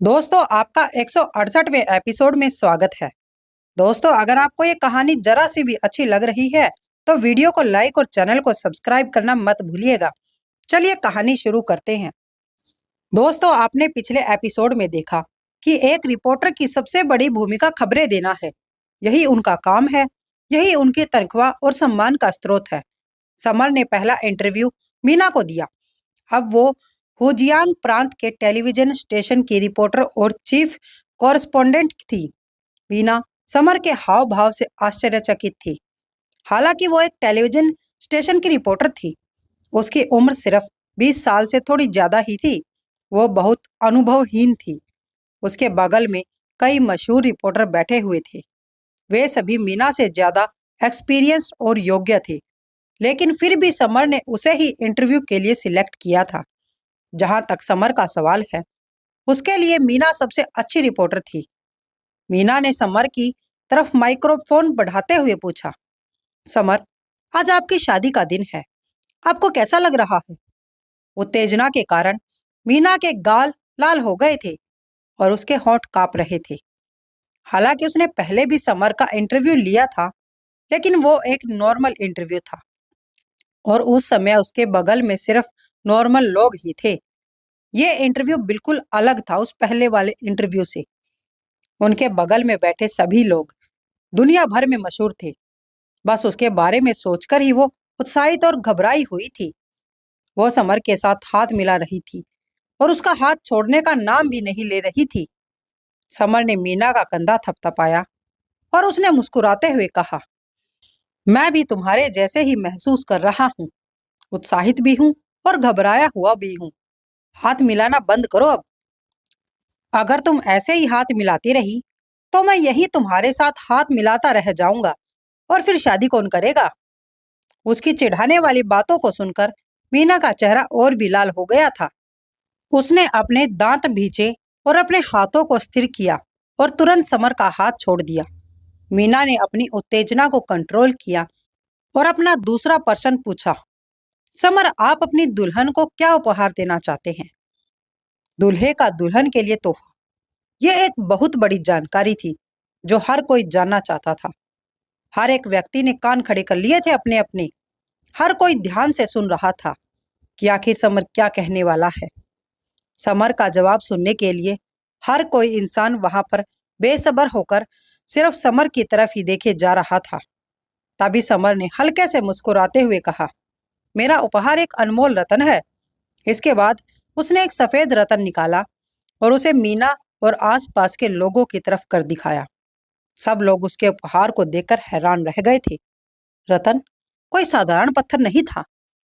दोस्तों, आपका 168वें एपिसोड में स्वागत है। दोस्तों, अगर आपको ये कहानी जरा सी भी अच्छी लग रही है तो वीडियो को लाइक और चैनल को सब्सक्राइब करना मत भूलिएगा। चलिए कहानी शुरू करते हैं। दोस्तों, आपने पिछले एपिसोड में देखा कि एक रिपोर्टर की सबसे बड़ी भूमिका खबरें देना है। यही उनका काम है, यही उनकी तनख्वाह और सम्मान का स्रोत है। समर ने पहला इंटरव्यू मीना को दिया। अब वो हुजियांग प्रांत के टेलीविजन स्टेशन की रिपोर्टर और चीफ कॉरेस्पॉन्डेंट थी। मीना समर के हाव भाव से आश्चर्यचकित थी। हालांकि वो एक टेलीविजन स्टेशन की रिपोर्टर थी, उसकी उम्र सिर्फ 20 साल से थोड़ी ज्यादा ही थी। वो बहुत अनुभवहीन थी। उसके बगल में कई मशहूर रिपोर्टर बैठे हुए थे। वे सभी मीना से ज्यादा एक्सपीरियंस्ड और योग्य थे, लेकिन फिर भी समर ने उसे ही इंटरव्यू के लिए सिलेक्ट किया था। जहां तक समर का सवाल है, उसके लिए मीना सबसे अच्छी रिपोर्टर थी। मीना ने समर की तरफ माइक्रोफोन बढ़ाते हुए पूछा, समर, आज आपकी शादी का दिन है, आपको कैसा लग रहा है? उत्तेजना के कारण मीना के गाल लाल हो गए थे और उसके होंठ कांप रहे थे। हालांकि उसने पहले भी समर का इंटरव्यू लिया था, लेकिन वो एक नॉर्मल इंटरव्यू था और उस समय उसके बगल में सिर्फ नॉर्मल लोग ही थे। ये इंटरव्यू बिल्कुल अलग था उस पहले वाले इंटरव्यू से। उनके बगल में बैठे सभी लोग दुनिया भर में मशहूर थे। बस उसके बारे में सोचकर ही वो उत्साहित और घबराई हुई थी। वो समर के साथ हाथ मिला रही थी और उसका हाथ छोड़ने का नाम भी नहीं ले रही थी। समर ने मीना का कंधा थपथपाया और उसने मुस्कुराते हुए कहा, मैं भी तुम्हारे जैसे ही महसूस कर रहा हूँ, उत्साहित भी हूँ और घबराया हुआ भी हूँ। हाथ मिलाना बंद करो अब। अगर तुम ऐसे ही हाथ मिलाती रही तो मैं यही तुम्हारे साथ हाथ मिलाता रह जाऊंगा, और फिर शादी कौन करेगा? उसकी चिढ़ाने वाली बातों को सुनकर मीना का चेहरा और भी लाल हो गया था। उसने अपने दांत भींचे और अपने हाथों को स्थिर किया और तुरंत समर का हाथ छोड़ दिया। मीना ने अपनी उत्तेजना को कंट्रोल किया और अपना दूसरा प्रश्न पूछा, समर, आप अपनी दुल्हन को क्या उपहार देना चाहते हैं? दूल्हे का दुल्हन के लिए तोहफा, यह एक बहुत बड़ी जानकारी थी जो हर कोई जानना चाहता था। हर एक व्यक्ति ने कान खड़े कर लिए थे अपने अपने। हर कोई ध्यान से सुन रहा था कि आखिर समर क्या कहने वाला है। समर का जवाब सुनने के लिए हर कोई इंसान वहां पर बेसब्र होकर सिर्फ समर की तरफ ही देखे जा रहा था। तभी समर ने हल्के से मुस्कुराते हुए कहा, मेरा उपहार एक अनमोल रत्न है। इसके बाद उसने एक सफेद रत्न निकाला और उसे मीना और आसपास के लोगों की तरफ कर दिखाया। सब लोग उसके उपहार को देखकर हैरान रह गए थे। रतन कोई साधारण पत्थर नहीं था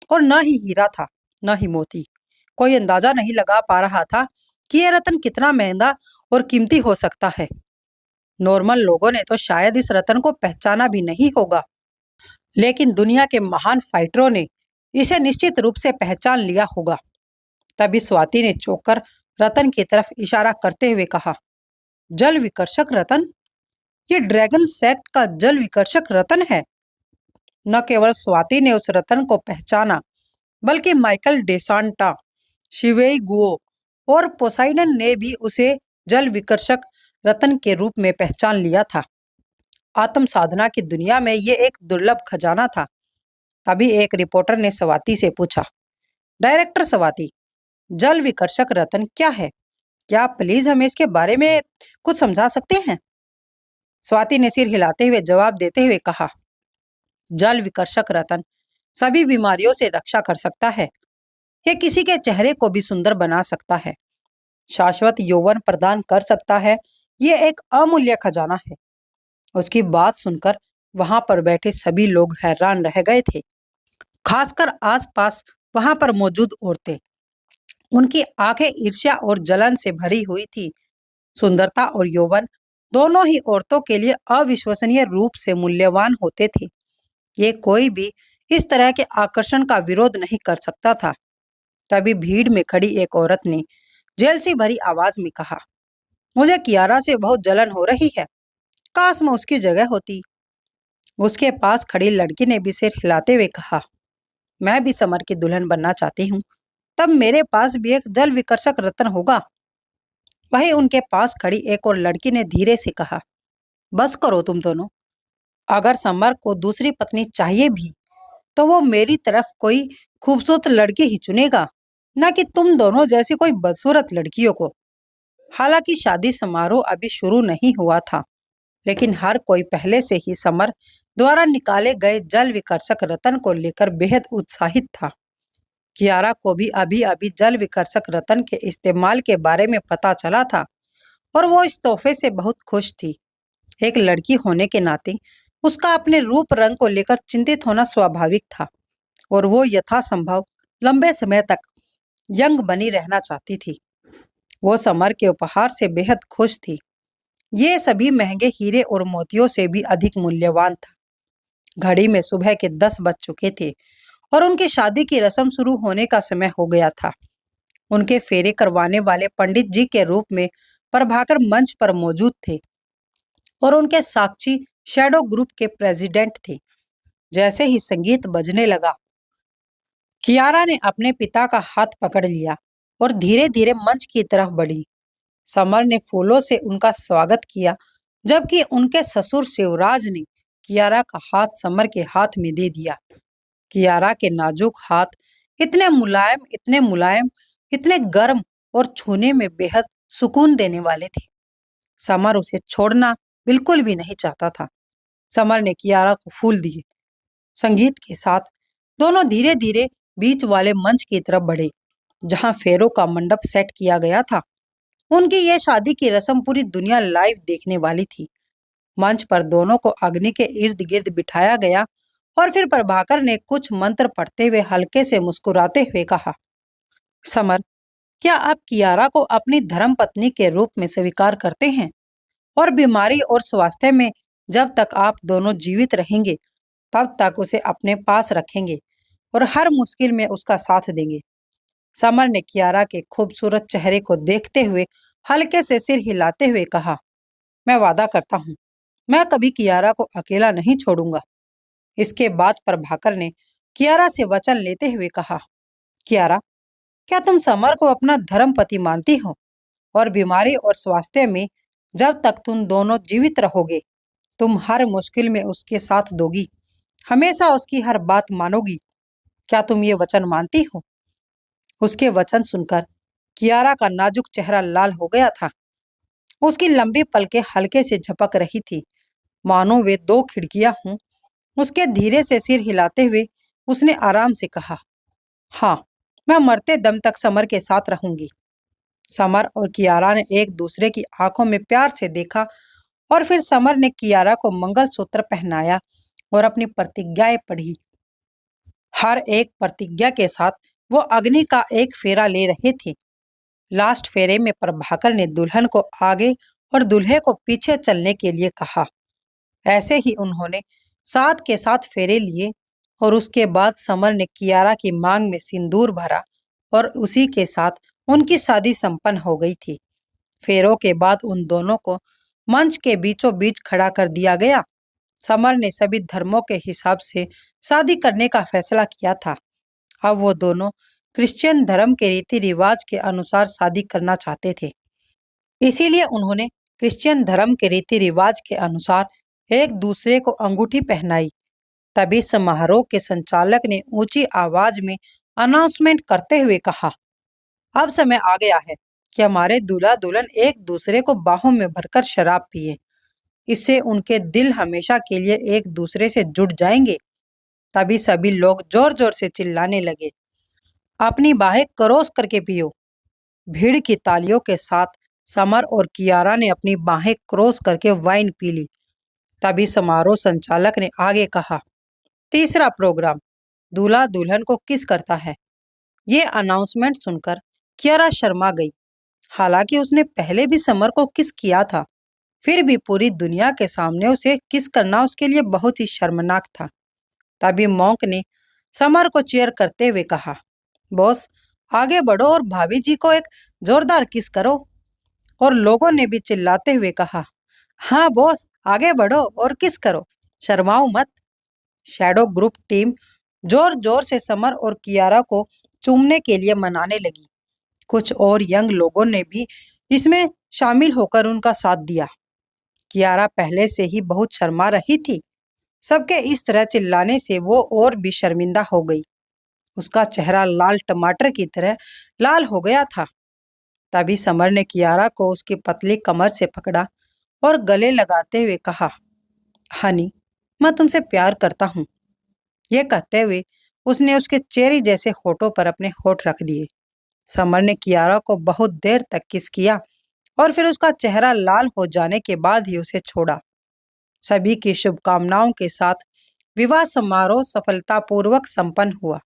और न ही हीरा था, न ही मोती। कोई अंदाजा नहीं लगा पा रहा था कि यह रतन कितना महंगा और कीमती हो सकता है। नॉर्मल लोगों ने तो शायद इस रतन को पहचाना भी नहीं होगा, लेकिन दुनिया के महान फाइटरों ने इसे निश्चित रूप से पहचान लिया होगा। तभी स्वाति ने चौंक कर रतन की तरफ इशारा करते हुए कहा, जल विकर्षक रतन, ये ड्रैगन सेक्ट का जल विकर्षक रतन है। न केवल स्वाति ने उस रतन को पहचाना, बल्कि माइकल डेसांटा, शिवेई गुओ और पोसाइडन ने भी उसे जल विकर्षक रतन के रूप में पहचान लिया था। आत्म साधना की दुनिया में ये एक दुर्लभ खजाना था। तभी एक रिपोर्टर ने स्वाति से पूछा, डायरेक्टर स्वाति, जल विकर्षक रतन क्या है? क्या आप प्लीज हमें इसके बारे में कुछ समझा सकते हैं? स्वाति ने सिर हिलाते हुए जवाब देते हुए कहा, जल विकर्षक रतन सभी बीमारियों से रक्षा कर सकता है। यह किसी के चेहरे को भी सुंदर बना सकता है, शाश्वत यौवन प्रदान कर सकता है। ये एक अमूल्य खजाना है। उसकी बात सुनकर वहां पर बैठे सभी लोग हैरान रह गए थे, खासकर आसपास वहां पर मौजूद औरतें। उनकी आंखें ईर्ष्या और जलन से भरी हुई थी। सुंदरता और यौवन दोनों ही औरतों के लिए अविश्वसनीय रूप से मूल्यवान होते थे। ये कोई भी इस तरह के आकर्षण का विरोध नहीं कर सकता था। तभी भीड़ में खड़ी एक औरत ने जेलसी भरी आवाज में कहा, मुझे कियारा से बहुत जलन हो रही है, काश मैं उसकी जगह होती। उसके पास खड़ी लड़की ने भी सिर हिलाते हुए कहा, मैं भी समर की दुल्हन बनना चाहती हूँ, तब मेरे पास भी एक जल विकर्षक रत्न होगा। वहीं उनके पास खड़ी एक और लड़की ने धीरे से कहा, बस करो तुम दोनों। अगर समर को दूसरी पत्नी चाहिए भी तो वो मेरी तरफ कोई खूबसूरत लड़की ही चुनेगा, ना कि तुम दोनों जैसी कोई बदसूरत लड़कियों को। हालांकि शादी समारोह अभी शुरू नहीं हुआ था, लेकिन हर कोई पहले से ही समर द्वारा निकाले गए जल विकर्षक रतन को लेकर बेहद उत्साहित था। कियारा को भी अभी अभी जल विकर्षक रतन के इस्तेमाल के बारे में पता चला था और वो इस तोहफे से बहुत खुश थी। एक लड़की होने के नाते उसका अपने रूप रंग को लेकर चिंतित होना स्वाभाविक था और वो यथासंभव लंबे समय तक यंग बनी रहना चाहती थी। वो समर के उपहार से बेहद खुश थी। ये सभी महंगे हीरे और मोतियों से भी अधिक मूल्यवान था। घड़ी में सुबह के 10 बज चुके थे और उनकी शादी की रस्म शुरू होने का समय हो गया था। उनके फेरे करवाने वाले पंडित जी के रूप में प्रभाकर मंच पर मौजूद थे और उनके साक्षी शैडो ग्रुप के प्रेसिडेंट थे। जैसे ही संगीत बजने लगा, कियारा ने अपने पिता का हाथ पकड़ लिया और धीरे धीरे मंच की तरफ बढ़ी। समर ने फूलों से उनका स्वागत किया, जबकि उनके ससुर शिवराज ने कियारा का हाथ समर के हाथ में दे दिया। कियारा के नाजुक हाथ इतने मुलायम, इतने मुलायम, इतने गर्म और छूने में बेहद सुकून देने वाले थे। समर उसे छोड़ना बिल्कुल भी नहीं चाहता था। समर ने कियारा को फूल दिए। संगीत के साथ दोनों धीरे धीरे बीच वाले मंच की तरफ बढ़े, जहां फेरों का मंडप सेट किया गया था। उनकी यह शादी की रस्म पूरी दुनिया लाइव देखने वाली थी। मंच पर दोनों को अग्नि के इर्द गिर्द बिठाया गया और फिर प्रभाकर ने कुछ मंत्र पढ़ते हुए हल्के से मुस्कुराते हुए कहा, समर, क्या आप कियारा को अपनी धर्म पत्नी के रूप में स्वीकार करते हैं और बीमारी और स्वास्थ्य में जब तक आप दोनों जीवित रहेंगे तब तक उसे अपने पास रखेंगे और हर मुश्किल में उसका साथ देंगे? समर ने कियारा के खूबसूरत चेहरे को देखते हुए हल्के से सिर हिलाते हुए कहा, मैं वादा करता हूँ, मैं कभी कियारा को अकेला नहीं छोड़ूंगा। इसके बाद प्रभाकर ने कियारा से वचन लेते हुए कहा, कियारा, क्या तुम समर को अपना धर्म पति मानती हो और बीमारी और स्वास्थ्य में जब तक तुम दोनों जीवित रहोगे तुम हर मुश्किल में उसके साथ दोगी, हमेशा उसकी हर बात मानोगी? क्या तुम ये वचन मानती हो? उसके वचन सुनकर कियारा का नाजुक चेहरा लाल हो गया था। उसकी लंबी पलकें हल्के से झपक रही थी, मानो वे दो खिड़कियां हों। उसके धीरे से सिर हिलाते हुए उसने आराम से कहा, हाँ, मैं मरते दम तक समर के साथ रहूंगी। समर और कियारा ने एक दूसरे की आंखों में प्यार से देखा और फिर समर ने कियारा को मंगलसूत्र पहनाया और अपनी प्रतिज्ञाएं पढ़ी। हर एक प्रतिज्ञा के साथ वो अग्नि का एक फेरा ले रहे थे। लास्ट फेरे में प्रभाकर ने दुल्हन को आगे और दूल्हे को पीछे चलने के लिए कहा। ऐसे ही उन्होंने साथ के साथ फेरे लिए और उसके बाद समर ने कियारा की मांग में सिंदूर भरा और उसी के साथ उनकी शादी संपन्न हो गई थी। फेरों के बाद उन दोनों को मंच के बीचों बीच खड़ा कर दिया गया। समर ने सभी धर्मों के हिसाब से शादी करने का फैसला किया था। अब वो दोनों क्रिश्चियन धर्म के रीति रिवाज के अनुसार शादी करना चाहते थे। इसीलिए उन्होंने क्रिश्चियन धर्म के रीति रिवाज के अनुसार एक दूसरे को अंगूठी पहनाई। तभी समारोह के संचालक ने ऊंची आवाज में अनाउंसमेंट करते हुए कहा, अब समय आ गया है कि हमारे दूल्हा दुल्हन एक दूसरे को बाहों में भरकर शराब पिए। इससे उनके दिल हमेशा के लिए एक दूसरे से जुड़ जाएंगे। तभी सभी लोग जोर जोर से चिल्लाने लगे, अपनी बाहें क्रॉस करके पियो। भीड़ की तालियों के साथ समर और कियारा ने अपनी बाहें क्रॉस करके वाइन पी ली। तभी समारोह संचालक ने आगे कहा, तीसरा प्रोग्राम, दूल्हा दुल्हन को किस करता है। ये अनाउंसमेंट सुनकर कियारा शर्मा गई। हालांकि उसने पहले भी समर को किस किया था, फिर भी पूरी दुनिया के सामने उसे किस करना उसके लिए बहुत ही शर्मनाक था। तभी मॉन्क ने समर को चीयर करते हुए कहा, बॉस, आगे बढ़ो और भाभी जी को एक जोरदार किस करो। और लोगों ने भी चिल्लाते हुए कहा, हाँ बॉस, आगे बढ़ो और किस करो, शर्माओ मत। शैडो ग्रुप टीम जोर जोर से समर और कियारा को चूमने के लिए मनाने लगी। कुछ और यंग लोगों ने भी जिसमें शामिल होकर उनका साथ दिया। कियारा पहले से ही बहुत शर्मा रही थी। सबके इस तरह चिल्लाने से वो और भी शर्मिंदा हो गई। उसका चेहरा लाल टमाटर की तरह लाल हो गया था। तभी समर ने कियारा को उसकी पतली कमर से पकड़ा और गले लगाते हुए कहा, हनी, मैं तुमसे प्यार करता हूँ। ये कहते हुए उसने उसके चेरी जैसे होठों पर अपने होठ रख दिए। समर ने कियारा को बहुत देर तक किस किया और फिर उसका चेहरा लाल हो जाने के बाद ही उसे छोड़ा। सभी की शुभकामनाओं के साथ विवाह समारोह सफलतापूर्वक संपन्न हुआ।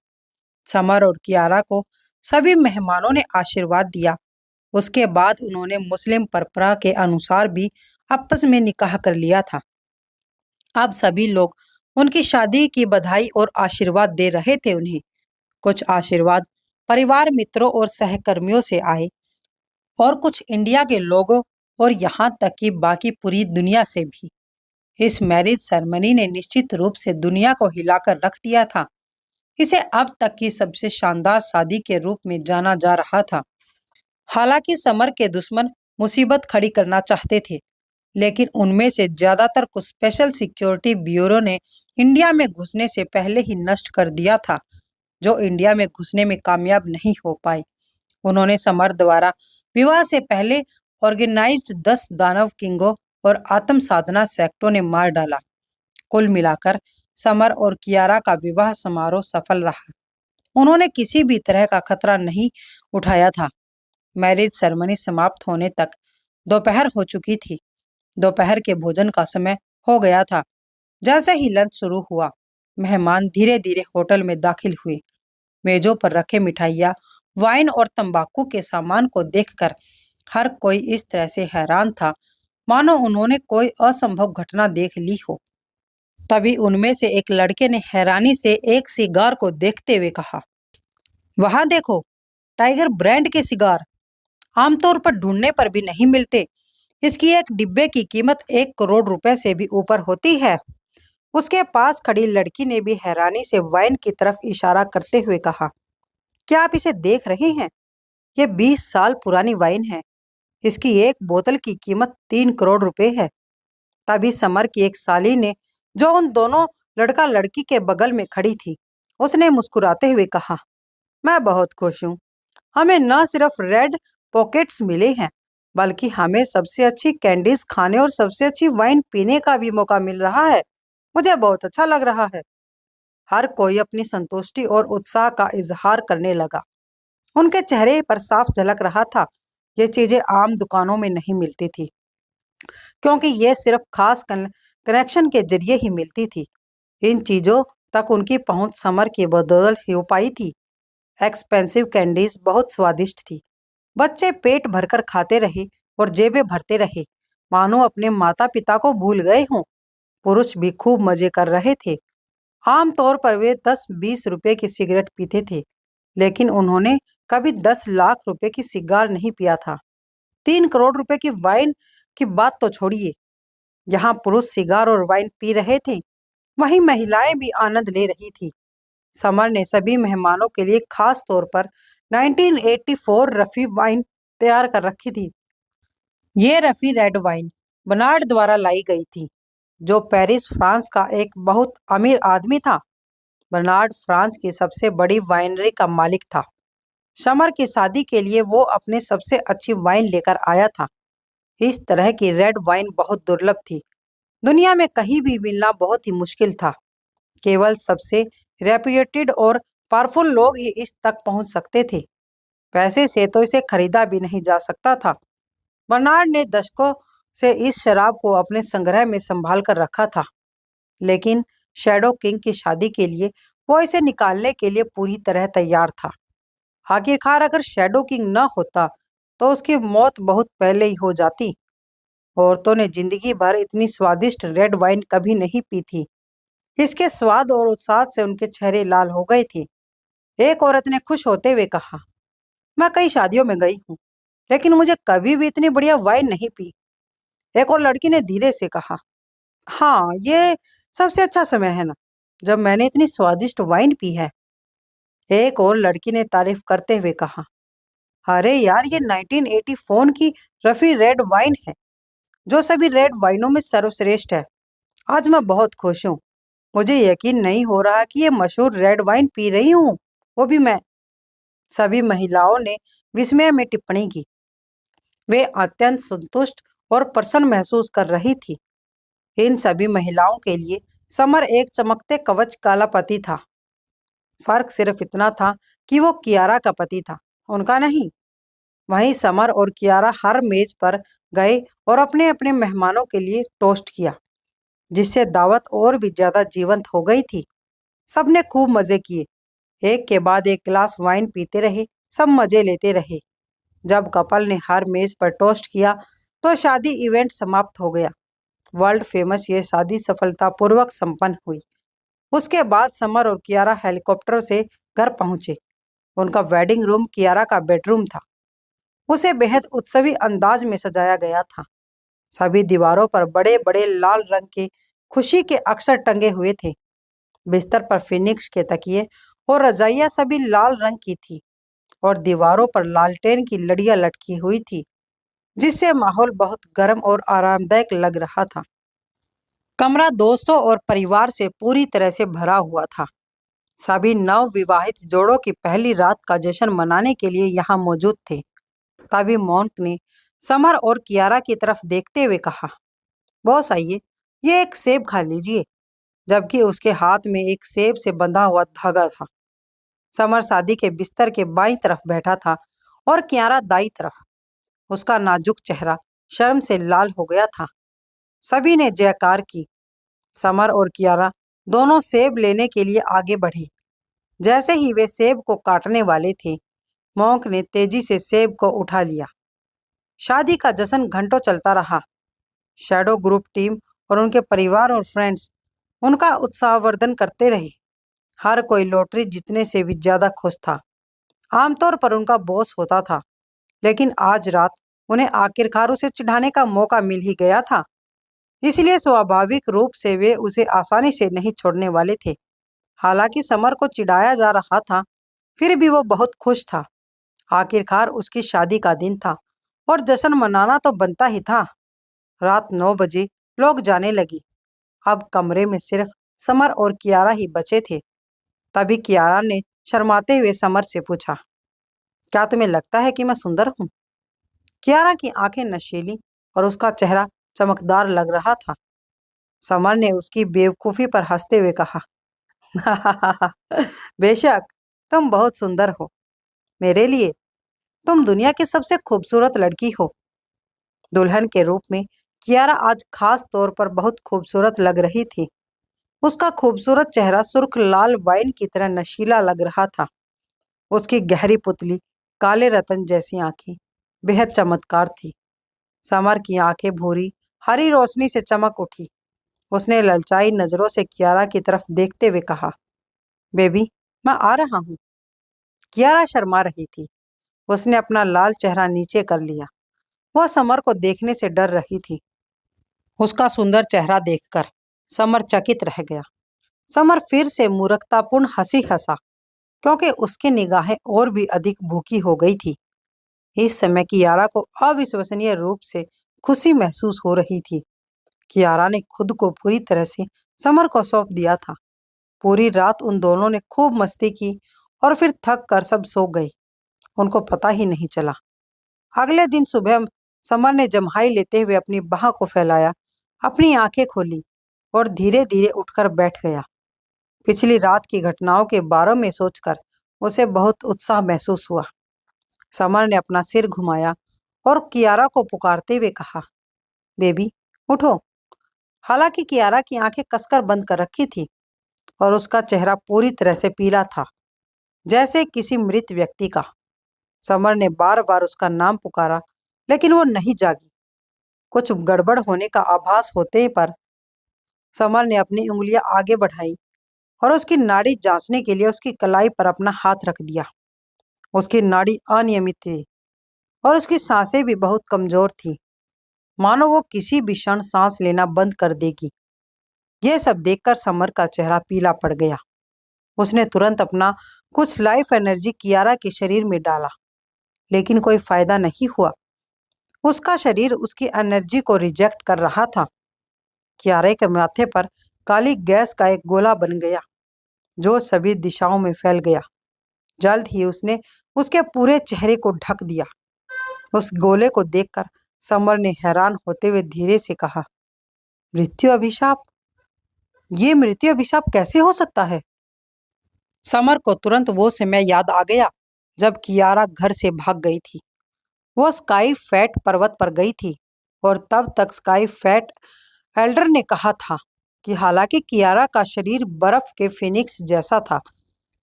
समर और कियारा को सभी मेहमानों ने आशीर्वाद दिया। उसके बाद उन्होंने मुस्लिम परंपरा के अनुसार भी आपस में निकाह कर लिया था। अब सभी लोग उनकी शादी की बधाई और आशीर्वाद दे रहे थे उन्हें। कुछ आशीर्वाद परिवार, मित्रों और सहकर्मियों से आए और कुछ इंडिया के लोगों और यहाँ तक कि बाकी पूरी दुनिया से भी। इस मैरिज सेरेमनी ने निश्चित रूप से दुनिया को हिलाकर रख दिया था। इसे अब तक की सबसे शानदार शादी के रूप में जाना जा रहा था। हालांकि समर के दुश्मन मुसीबत खड़ी करना चाहते थे, लेकिन उनमें से ज्यादातर को स्पेशल सिक्योरिटी ब्यूरो ने इंडिया में घुसने से पहले ही नष्ट कर दिया था, जो इंडिया में घुसने में कामयाब नहीं हो पाए। उन्होंने समर द्वारा विवाह से पहले ऑर्गेनाइज्ड 10 दानव किंगों और आत्म साधना सेक्टों ने मार डाला। कुल मिलाकर समर और कियारा का विवाह समारोह सफल रहा। उन्होंने किसी भी तरह का खतरा नहीं उठाया था। मैरिज सेरेमनी समाप्त होने तक दोपहर हो चुकी थी। दोपहर के भोजन का समय हो गया था। जैसे ही लंच शुरू हुआ, मेहमान धीरे धीरे होटल में दाखिल हुए। मेजों पर रखे मिठाइयाँ, वाइन और तंबाकू के सामान को देखकर हर कोई इस तरह से हैरान था मानो उन्होंने कोई असंभव घटना देख ली हो। तभी उनमें से एक लड़के ने हैरानी से एक सिगार को देखते हुए कहा, वहां देखो, टाइगर ब्रांड के सिगार। आमतौर पर ढूंढने पर भी नहीं मिलते। इसकी एक डिब्बे की कीमत 1 करोड़ रुपए से भी ऊपर होती है। उसके पास खड़ी लड़की ने भी हैरानी से वाइन की तरफ इशारा करते हुए कहा, क्या आप इसे देख रहे हैं? ये 20 साल पुरानी वाइन है। इसकी एक बोतल की कीमत 3 करोड़ रुपए है। तभी समर की एक साली ने, जो उन दोनों लड़का लड़की के बगल में खड़ी थी, उसने मुस्कुराते हुए कहा, मैं बहुत खुश हूँ। हमें न सिर्फ रेड पॉकेट्स मिले हैं, बल्कि हमें सबसे अच्छी कैंडीज खाने और सबसे अच्छी वाइन पीने का भी मौका मिल रहा है। मुझे बहुत अच्छा लग रहा है। हर कोई अपनी संतुष्टि और उत्साह का इजहार करने लगा। उनके चेहरे पर साफ झलक रहा था। ये चीजें आम दुकानों में नहीं मिलती थी, क्योंकि ये सिर्फ खास कनेक्शन के जरिए ही मिलती थी। इन चीजों तक उनकी पहुंच समर की बदौलत ही हो पाई थी। एक्सपेंसिव कैंडीज बहुत स्वादिष्ट थी। बच्चे पेट भरकर खाते रहे और जेबें भरते रहे, मानो अपने माता पिता को भूल गए हों। पुरुष भी खूब मजे कर रहे थे। आमतौर पर वे 10-20 रुपए की सिगरेट पीते थे, लेकिन उन्होंने कभी 10 लाख रुपए की सिगार नहीं पिया था। 3 करोड़ रुपए की वाइन की बात तो छोड़िए। यहाँ पुरुष सिगार और वाइन पी रहे थे, वहीं महिलाएं भी आनंद ले रही थी। समर ने सभी मेहमानों के लिए खास तौर पर 1984 रफी वाइन तैयार कर रखी थी। ये रफी रेड वाइन बर्नार्ड द्वारा लाई गई थी, जो पेरिस, फ्रांस का एक बहुत अमीर आदमी था। बर्नार्ड फ्रांस की सबसे बड़ी वाइनरी का मालिक था। समर की शादी के लिए वो अपने सबसे अच्छी वाइन लेकर आया था। इस तरह की रेड वाइन बहुत दुर्लभ थी। दुनिया में कहीं भी मिलना बहुत ही मुश्किल था। केवल सबसे रेप्यूटेड और पावरफुल लोग ही इस तक पहुंच सकते थे। पैसे से तो इसे खरीदा भी नहीं जा सकता था। बर्नार्ड ने दशकों से इस शराब को अपने संग्रह में संभाल कर रखा था, लेकिन शैडो किंग की शादी के लिए वो इसे निकालने के लिए पूरी तरह तैयार था। आखिरकार अगर शैडो किंग न होता तो उसकी मौत बहुत पहले ही हो जाती। औरतों ने जिंदगी भर इतनी स्वादिष्ट रेड वाइन कभी नहीं पी थी। इसके स्वाद और उत्साह से उनके चेहरे लाल हो गए थे। एक औरत ने खुश होते हुए कहा, मैं कई शादियों में गई हूँ, लेकिन मुझे कभी भी इतनी बढ़िया वाइन नहीं पी। एक और लड़की ने धीरे से कहा, हाँ, ये सबसे अच्छा समय है ना, जब मैंने इतनी स्वादिष्ट वाइन पी है। एक और लड़की ने तारीफ करते हुए कहा, अरे यार, ये 1984 की रफी रेड वाइन है, जो सभी रेड वाइनों में सर्वश्रेष्ठ है। आज मैं बहुत खुश हूँ। मुझे यकीन नहीं हो रहा कि ये मशहूर रेड वाइन पी रही हूँ, वो भी मैं। सभी महिलाओं ने विस्मय में टिप्पणी की। वे अत्यंत संतुष्ट और प्रसन्न महसूस कर रही थी। इन सभी महिलाओं के लिए समर एक चमकते कवच काला पति था। फर्क सिर्फ इतना था कि वो कियारा का पति था, उनका नहीं। वहीं समर और कियारा हर मेज पर गए और अपने अपने मेहमानों के लिए टोस्ट किया, जिससे दावत और भी ज्यादा जीवंत हो गई थी। सबने खूब मजे किए। एक के बाद एक गिलास वाइन पीते रहे, सब मजे लेते रहे। जब कपल ने हर मेज पर टोस्ट किया तो शादी इवेंट समाप्त हो गया। वर्ल्ड फेमस ये शादी सफलतापूर्वक संपन्न हुई। उसके बाद समर और कियारा हेलीकॉप्टर से घर पहुंचे। उनका वेडिंग रूम कियारा का बेडरूम था। उसे बेहद उत्सवी अंदाज में सजाया गया था। सभी दीवारों पर बड़े बड़े लाल रंग के खुशी के अक्षर टंगे हुए थे। बिस्तर पर फिनिक्स के तकिए और रजाइयां सभी लाल रंग की थी, और दीवारों पर लालटेन की लड़ियां लटकी हुई थी, जिससे माहौल बहुत गर्म और आरामदायक लग रहा था। कमरा दोस्तों और परिवार से पूरी तरह से भरा हुआ था। सभी नव विवाहित जोड़ों की पहली रात का जश्न मनाने के लिए यहाँ मौजूद थे। तभी मॉन्क ने समर और कियारा की तरफ देखते हुए कहा, बॉस आइए, ये एक सेब खा लीजिए। जबकि उसके हाथ में एक सेब से बंधा हुआ धागा था। समर शादी के बिस्तर के बाईं तरफ बैठा था और कियारा दाईं तरफ। उसका नाजुक चेहरा शर्म से लाल हो गया था। सभी ने जयकार की। समर और कियारा दोनों सेब लेने के लिए आगे बढ़े। जैसे ही वे सेब को काटने वाले थे, मॉन्क ने तेजी से सेब को उठा लिया। शादी का जश्न घंटों चलता रहा। शैडो ग्रुप टीम और उनके परिवार और फ्रेंड्स उनका उत्साहवर्धन करते रहे। हर कोई लॉटरी जीतने से भी ज्यादा खुश था। आमतौर पर उनका बॉस होता था, लेकिन आज रात उन्हें आखिरकार उसे चिढ़ाने का मौका मिल ही गया था। इसलिए स्वाभाविक रूप से वे उसे आसानी से नहीं छोड़ने वाले थे। हालांकि समर को चिढ़ाया जा रहा था, फिर भी वो बहुत खुश था। आखिरकार उसकी शादी का दिन था और जश्न मनाना तो बनता ही था। रात 9 बजे लोग जाने लगे। अब कमरे में सिर्फ समर और कियारा ही बचे थे। तभी कियारा ने शर्माते हुए समर से पूछा, क्या तुम्हें लगता है कि मैं सुंदर हूँ? कियारा की आंखें नशीली और उसका चेहरा चमकदार लग रहा था। समर ने उसकी बेवकूफी पर हंसते हुए कहा, बेशक, तुम बहुत सुंदर हो। मेरे लिए तुम दुनिया की सबसे खूबसूरत लड़की हो। दुल्हन के रूप में कियारा आज खास तौर पर बहुत खूबसूरत लग रही थी। उसका खूबसूरत चेहरा सुर्ख लाल वाइन की तरह नशीला लग रहा था। उसकी गहरी पुतली, काले रतन जैसी आंखें बेहद चमत्कार थी। समर की आंखें भूरी हरी रोशनी से चमक उठी। उसने ललचाई नजरों से कियारा की तरफ देखते हुए कहा, बेबी, मैं आ रहा हूँ। कियारा शर्मा रही थी। उसने अपना लाल चेहरा नीचे कर लिया। वह समर को देखने से डर रही थी। उसका सुंदर चेहरा देखकर समर चकित रह गया। समर फिर से मूर्खतापूर्ण हंसी हंसा, क्योंकि उसकी निगाहें और भी अधिक भूखी हो गई थी। इस समय कियारा को अविश्वसनीय रूप से खुशी महसूस हो रही थी। कियारा ने खुद को पूरी तरह से समर को सौंप दिया था। पूरी रात उन दोनों ने खूब मस्ती की और फिर थक कर सब सो गए। उनको पता ही नहीं चला। अगले दिन सुबह समर ने जम्हाई लेते हुए अपनी बाह को फैलाया, अपनी आंखें खोली और धीरे धीरे उठकर बैठ गया। पिछली रात की घटनाओं के बारे में सोचकर उसे बहुत उत्साह महसूस हुआ। समर ने अपना सिर घुमाया और कियारा को पुकारते हुए कहा, बेबी, उठो। हालांकि कियारा की आंखें कसकर बंद कर रखी थी और उसका चेहरा पूरी तरह से पीला था, जैसे किसी मृत व्यक्ति का। समर ने बार बार उसका नाम पुकारा, लेकिन वो नहीं जागी। कुछ गड़बड़ होने का आभास होते पर समर ने अपनी उंगलियां आगे बढ़ाई और उसकी नाड़ी जांचने के लिए उसकी कलाई पर अपना हाथ रख दिया। उसकी नाड़ी अनियमित थी और उसकी सांसें भी बहुत कमजोर थी, मानो वो किसी भी क्षण सांस लेना बंद कर देगी। ये सब देखकर समर का चेहरा पीला पड़ गया। उसने तुरंत अपना कुछ लाइफ एनर्जी कियारा के शरीर में डाला, लेकिन कोई फायदा नहीं हुआ। उसका शरीर उसकी एनर्जी को रिजेक्ट कर रहा था। कियारा के माथे पर काली गैस का एक गोला बन गया जो सभी दिशाओं में फैल गया। जल्द ही उसने उसके पूरे चेहरे को ढक दिया। उस गोले को देखकर समर ने हैरान होते हुए धीरे से कहा, मृत्यु अभिशाप? ये मृत्यु अभिशाप कैसे हो सकता है? समर को तुरंत वो समय याद आ गया जब कियारा घर से भाग गई थी। वो स्काई फैट पर्वत पर गई थी और तब तक स्काई फैट एल्डर ने कहा था कि हालांकि कियारा का शरीर बर्फ के फिनिक्स जैसा था,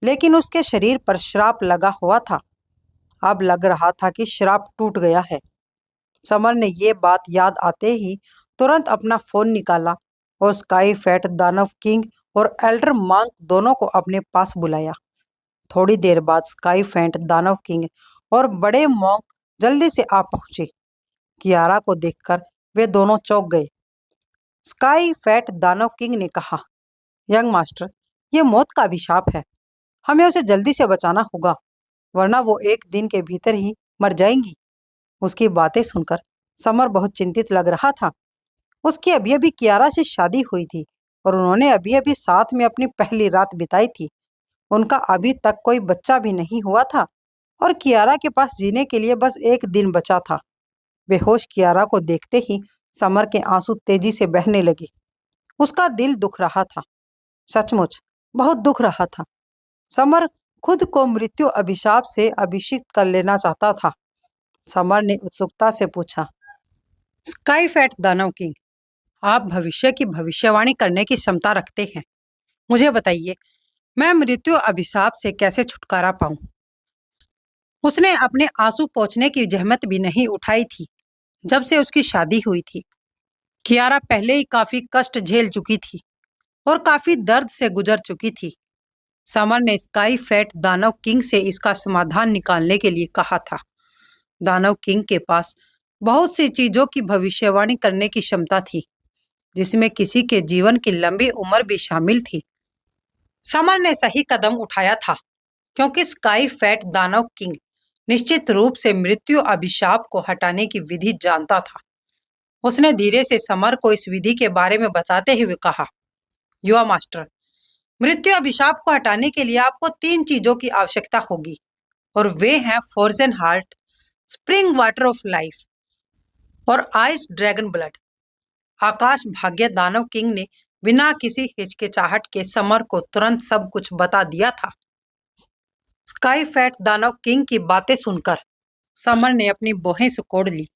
लेकिन उसके शरीर पर श्राप लगा हुआ था। अब लग रहा था कि श्राप टूट गया है। समर ने ये बात याद आते ही तुरंत अपना फोन निकाला और स्काई फैट दानव किंग और एल्डर मांक दोनों को अपने पास बुलाया। थोड़ी देर बाद स्काई फैट दानव किंग और बड़े मॉन्क जल्दी से आ पहुंचे। कियारा को देखकर वे दोनों चौंक गए। स्काई फैट दानव किंग ने कहा, यंग मास्टर, ये मौत का अभिशाप है। हमें उसे जल्दी से बचाना होगा, वरना वो एक दिन के भीतर ही मर जाएंगी। उसकी बातें सुनकर समर बहुत चिंतित लग रहा था। उसकी अभी अभी कियारा से शादी हुई थी और उन्होंने अभी अभी साथ में अपनी पहली रात बिताई थी। उनका अभी तक कोई बच्चा भी नहीं हुआ था और कियारा के पास जीने के लिए बस एक दिन बचा था। बेहोश कियारा को देखते ही समर के आंसू तेजी से बहने लगे। उसका दिल दुख रहा था, सचमुच बहुत दुख रहा था। समर खुद को मृत्यु अभिशाप से अभिषिक्त कर लेना चाहता था। समर ने उत्सुकता से पूछा, स्काई फैट दानव किंग, आप भविष्य की भविष्यवाणी करने की क्षमता रखते हैं। मुझे बताइए, मैं मृत्यु अभिशाप से कैसे छुटकारा पाऊं? उसने अपने आंसू पोंछने की जहमत भी नहीं उठाई थी जब से उसकी शादी हुई थी। कियारा पहले ही काफी कष्ट झेल चुकी थी और काफी दर्द से गुजर चुकी थी। समर ने स्काई फैट दानव किंग से इसका समाधान निकालने के लिए कहा था। दानव किंग के पास बहुत सी चीजों की भविष्यवाणी करने की क्षमता थी, जिसमें किसी के जीवन की लंबी उम्र भी शामिल थी। समर ने सही कदम उठाया था क्योंकि स्काई फैट दानव किंग निश्चित रूप से मृत्यु अभिशाप को हटाने की विधि जानता था। उसने धीरे से समर को इस विधि के बारे में बताते हुए कहा, युवा मास्टर, मृत्यु अभिशाप को हटाने के लिए आपको 3 चीजों की आवश्यकता होगी और वे हैं frozen heart, spring water of life और आइस ड्रैगन ब्लड। आकाश भाग्य दानव किंग ने बिना किसी हिचकिचाहट के समर को तुरंत सब कुछ बता दिया था। स्काई फैट दानव किंग की बातें सुनकर समर ने अपनी भौहें सिकोड़ ली।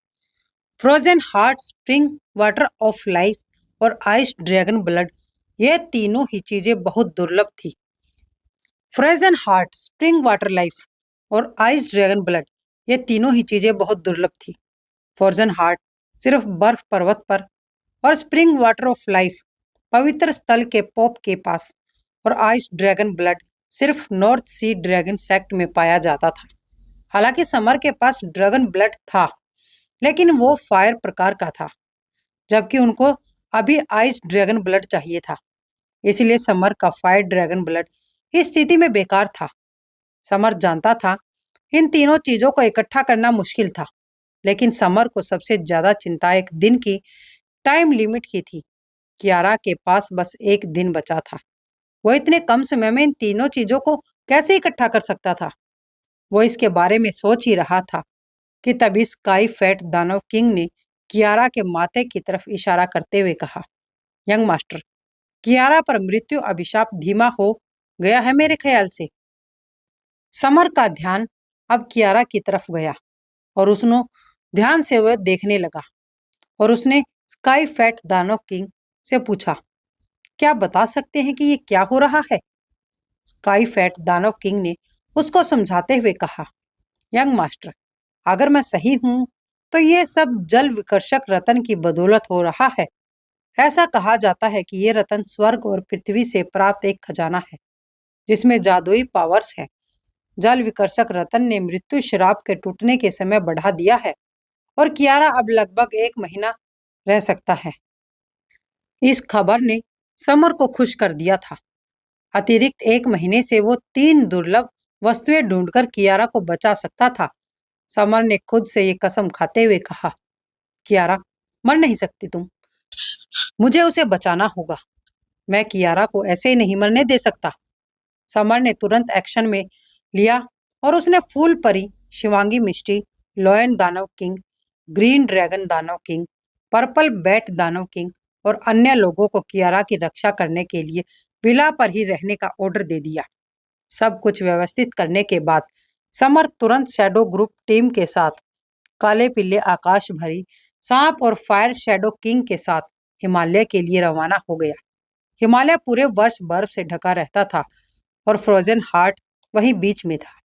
Frozen heart, spring water of life और आइस ड्रैगन ब्लड, ये तीनों ही चीजें बहुत दुर्लभ थी। Frozen heart, spring water life और आइस ड्रैगन ब्लड, ये तीनों ही चीजें बहुत दुर्लभ थी। फ्रोजन हार्ट सिर्फ बर्फ पर्वत पर और स्प्रिंग वाटर ऑफ लाइफ पवित्र स्थल के पोप के पास और आइस ड्रैगन ब्लड सिर्फ नॉर्थ सी ड्रैगन सेक्ट में पाया जाता था। हालांकि समर के पास ड्रैगन ब्लड था, लेकिन वो फायर प्रकार का था, जबकि उनको अभी आइस ड्रैगन ब्लड चाहिए था। इसलिए समर का फायर ड्रैगन ब्लड इस स्थिति में बेकार था। समर जानता था इन तीनों चीजों को इकट्ठा करना मुश्किल था, लेकिन समर को सबसे ज्यादा चिंता एक दिन की टाइम लिमिट की थी। कियारा के पास बस एक दिन बचा था। वो इतने कम समय में इन तीनों चीजों को कैसे इकट्ठा कर सकता था? वो इसके बारे में सोच ही रहा था कि तभी स्काई फैट दानव किंग ने कियारा के माथे की तरफ इशारा करते हुए कहा, यंग मास्टर, कियारा पर मृत्यु अभिशाप धीमा हो गया है मेरे ख्याल से। समर का ध्यान अब कियारा की तरफ गया और उसने ध्यान से वह देखने लगा और उसने स्काई फैट दानव किंग से पूछा, क्या बता सकते हैं कि ये क्या हो रहा है? स्काई फैट दानव किंग ने उसको समझाते हुए कहा, यंग मास्टर, अगर मैं सही हूं तो ये सब जल विकर्षक रतन की बदौलत हो रहा है। ऐसा कहा जाता है कि ये रतन स्वर्ग और पृथ्वी से प्राप्त एक खजाना है जिसमें जादुई पावर्स है। जल विकर्षक रतन ने मृत्यु श्राप के टूटने के समय बढ़ा दिया है और कियारा अब लगभग 1 महीना रह सकता है। इस खबर ने समर को खुश कर दिया था। अतिरिक्त 1 महीने से वो 3 दुर्लभ वस्तुएं ढूंढकर कियारा को बचा सकता था। समर ने खुद से ये कसम खाते हुए कहा, कियारा, मर नहीं सकती तुम। मुझे उसे बचाना होगा। मैं कियारा को ऐसे ही नहीं मरने दे सकता। समर ने तुरंत एक्शन में लिया और उसने फूल परी, शिवांगी मिस्ट्री, लॉयन दानव किंग, ग्रीन ड्रैगन दानव किंग, पर्पल बैट दानव किंग और अन्य लोगों को कियारा की रक्षा करने के लिए विला पर ही रहने का ऑर्डर दे दिया। सब कुछ व्यवस्थित करने के बाद समर तुरंत शैडो ग्रुप टीम के साथ काले पिल्ले आकाश भरी सांप और फायर शैडो किंग के साथ हिमालय के लिए रवाना हो गया। हिमालय पूरे वर्ष बर्फ से ढका रहता था और फ्रोजन हार्ट वहीं बीच में था।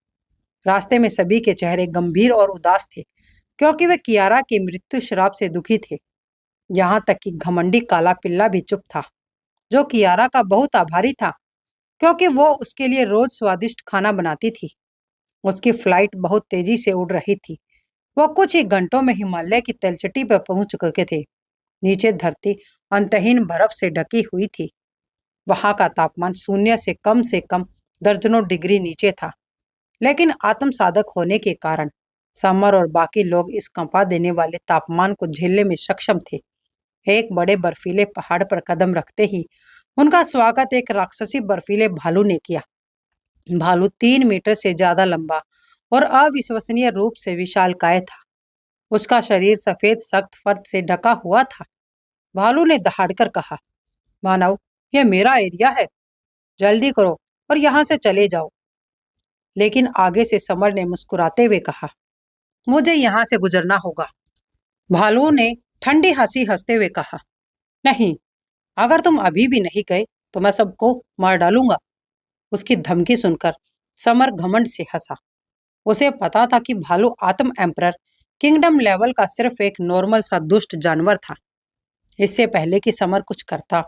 रास्ते में सभी के चेहरे गंभीर और उदास थे क्योंकि वे कियारा की मृत्यु श्राप से दुखी थे। यहाँ तक कि घमंडी काला पिल्ला भी चुप था, जो कियारा का बहुत आभारी था क्योंकि वो उसके लिए रोज स्वादिष्ट खाना बनाती थी। उसकी फ्लाइट बहुत तेजी से उड़ रही थी। वो कुछ ही घंटों में हिमालय की तलछटी पर पहुंच चुके थे। नीचे धरती अंतहीन बर्फ से ढकी हुई थी। वहां का तापमान शून्य से कम दर्जनों डिग्री नीचे था, लेकिन आत्म साधक होने के कारण समर और बाकी लोग इस कंपा देने वाले तापमान को झेलने में सक्षम थे। एक बड़े बर्फीले पहाड़ पर कदम रखते ही उनका स्वागत एक राक्षसी बर्फीले भालू ने किया। भालू 3 मीटर से ज्यादा लंबा और अविश्वसनीय रूप से विशालकाय था। उसका शरीर सफेद सख्त फर से ढका हुआ था। भालू ने दहाड़कर कहा, मानव, यह मेरा एरिया है। जल्दी करो और यहाँ से चले जाओ। लेकिन आगे से समर ने मुस्कुराते हुए कहा, मुझे यहाँ से गुजरना होगा। भालू ने ठंडी हंसी हंसते हुए कहा, नहीं, अगर तुम अभी भी नहीं गए तो मैं सबको मार डालूंगा। उसकी धमकी सुनकर समर घमंड से हंसा। उसे पता था कि भालू आत्म एम्परर किंगडम लेवल का सिर्फ एक नॉर्मल सा दुष्ट जानवर था। इससे पहले कि समर कुछ करता,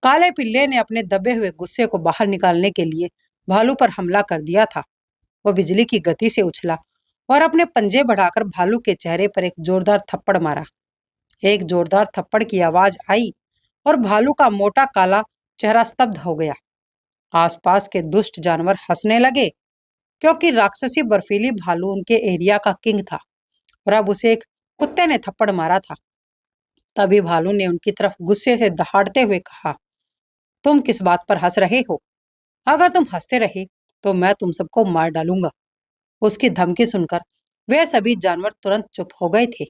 काले पिल्ले ने अपने दबे हुए गुस्से को बाहर निकालने के लिए भालू पर हमला कर दिया था। वो बिजली की गति से उछला और अपने पंजे बढ़ाकर भालू के चेहरे पर एक जोरदार थप्पड़ मारा। एक जोरदार थप्पड़ की आवाज आई और भालू का मोटा काला चेहरा स्तब्ध हो गया। आसपास के दुष्ट जानवर हंसने लगे क्योंकि राक्षसी बर्फीली भालू उनके एरिया का किंग था और अब उसे एक कुत्ते ने थप्पड़ मारा था। तभी भालू ने उनकी तरफ गुस्से से दहाड़ते हुए कहा, तुम किस बात पर हंस रहे हो? अगर तुम हंसते रहे तो मैं तुम सबको मार डालूंगा। उसकी धमकी सुनकर वे सभी जानवर तुरंत चुप हो गए थे।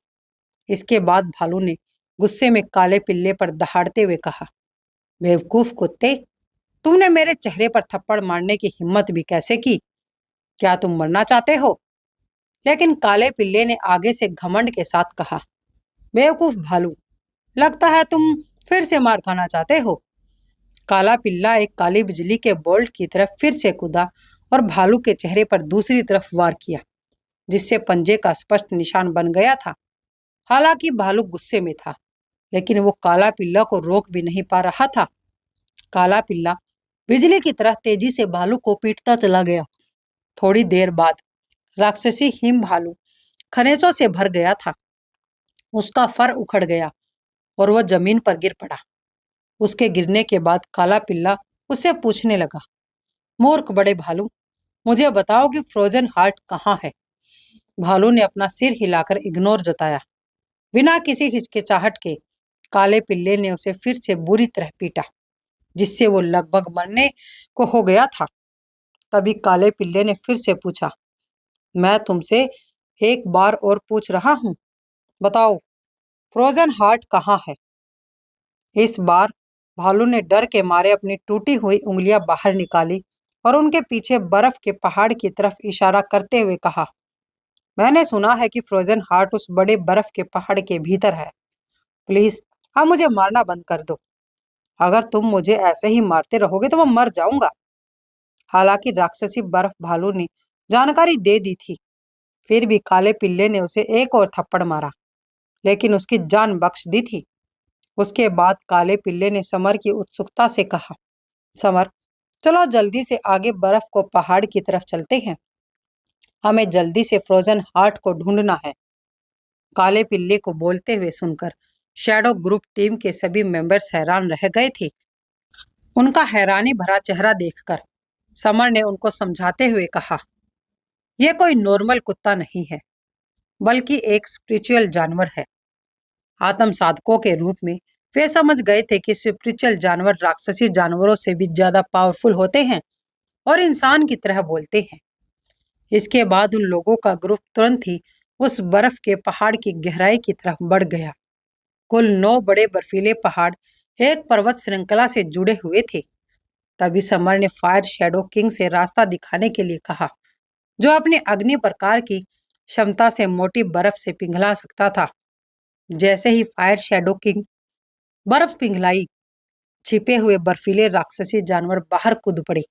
इसके बाद भालू ने गुस्से में काले पिल्ले पर दहाड़ते हुए कहा, बेवकूफ कुत्ते, तुमने मेरे चेहरे पर थप्पड़ मारने की हिम्मत भी कैसे की? क्या तुम मरना चाहते हो? लेकिन काले पिल्ले ने आगे से घमंड के साथ कहा, बेवकूफ भालू, लगता है तुम फिर से मार खाना चाहते हो। काला पिल्ला एक काली बिजली के बोल्ट की तरफ फिर से कूदा और भालू के चेहरे पर दूसरी तरफ वार किया, जिससे पंजे का स्पष्ट निशान बन गया था। हालांकि भालू गुस्से में था, लेकिन वो काला पिल्ला को रोक भी नहीं पा रहा था। काला पिल्ला बिजली की तरह तेजी से भालू को पीटता चला गया। थोड़ी देर बाद राक्षसी हिम भालू खनिजों से भर गया था। उसका फर उखड़ गया और वह जमीन पर गिर पड़ा। उसके गिरने के बाद काला पिल्ला उससे पूछने लगा, मूर्ख बड़े भालू, मुझे बताओ कि फ्रोजन हार्ट कहाँ है? भालू ने अपना सिर हिलाकर इग्नोर जताया। बिना किसी हिचकिचाहट के काले पिल्ले ने उसे फिर से बुरी तरह पीटा, जिससे वो लगभग मरने को हो गया था। तभी काले पिल्ले ने फिर से पूछा, मैं तुमसे एक बार और पूछ रहा हूँ, बताओ फ्रोजन हार्ट कहाँ है? इस बार भालू ने डर के मारे अपनी टूटी हुई उंगलियां बाहर निकाली और उनके पीछे बर्फ के पहाड़ की तरफ इशारा करते हुए कहा, मैंने सुना है कि फ्रोजन हार्ट उस बड़े बर्फ के पहाड़ के भीतर है। प्लीज अब मुझे मारना बंद कर दो। अगर तुम मुझे ऐसे ही मारते रहोगे तो मैं मर जाऊंगा। हालांकि राक्षसी बर्फ भालू ने जानकारी दे दी थी, फिर भी काले पिल्ले ने उसे एक और थप्पड़ मारा, लेकिन उसकी जान बख्श दी थी। उसके बाद काले पिल्ले ने समर की उत्सुकता से कहा, समर, चलो जल्दी से आगे बर्फ को पहाड़ की तरफ चलते हैं। हमें जल्दी से फ्रोजन हार्ट को ढूंढना है। काले पिल्ले को बोलते हुए सुनकर शैडो ग्रुप टीम के सभी मेंबर्स हैरान रह गए थे। उनका हैरानी भरा चेहरा देखकर समर ने उनको समझाते हुए कहा, यह कोई नॉर्मल कुत्ता नहीं है। बल्कि एक स्पिरिचुअल जानवर है। आत्म साधकों के रूप में वे समझ गए थे कि स्पिरिचुअल जानवर राक्षसी जानवरों से भी ज्यादा पावरफुल होते हैं और इंसान की तरह बोलते हैं। इसके बाद उन लोगों का ग्रुप तुरंत ही उस बर्फ के पहाड़ की गहराई की तरफ बढ़ गया। कुल 9 बड़े बर्फीले पहाड़ एक पर्वत श्रृंखला से जुड़े हुए थे। तभी समर ने फायर शैडो किंग से रास्ता दिखाने के लिए कहा, जो अपने अग्नि प्रकार की क्षमता से मोटी बर्फ से पिघला सकता था। जैसे ही फायर शैडो किंग बर्फ पिघलाई, छिपे हुए बर्फीले राक्षसी जानवर बाहर कूद पड़े।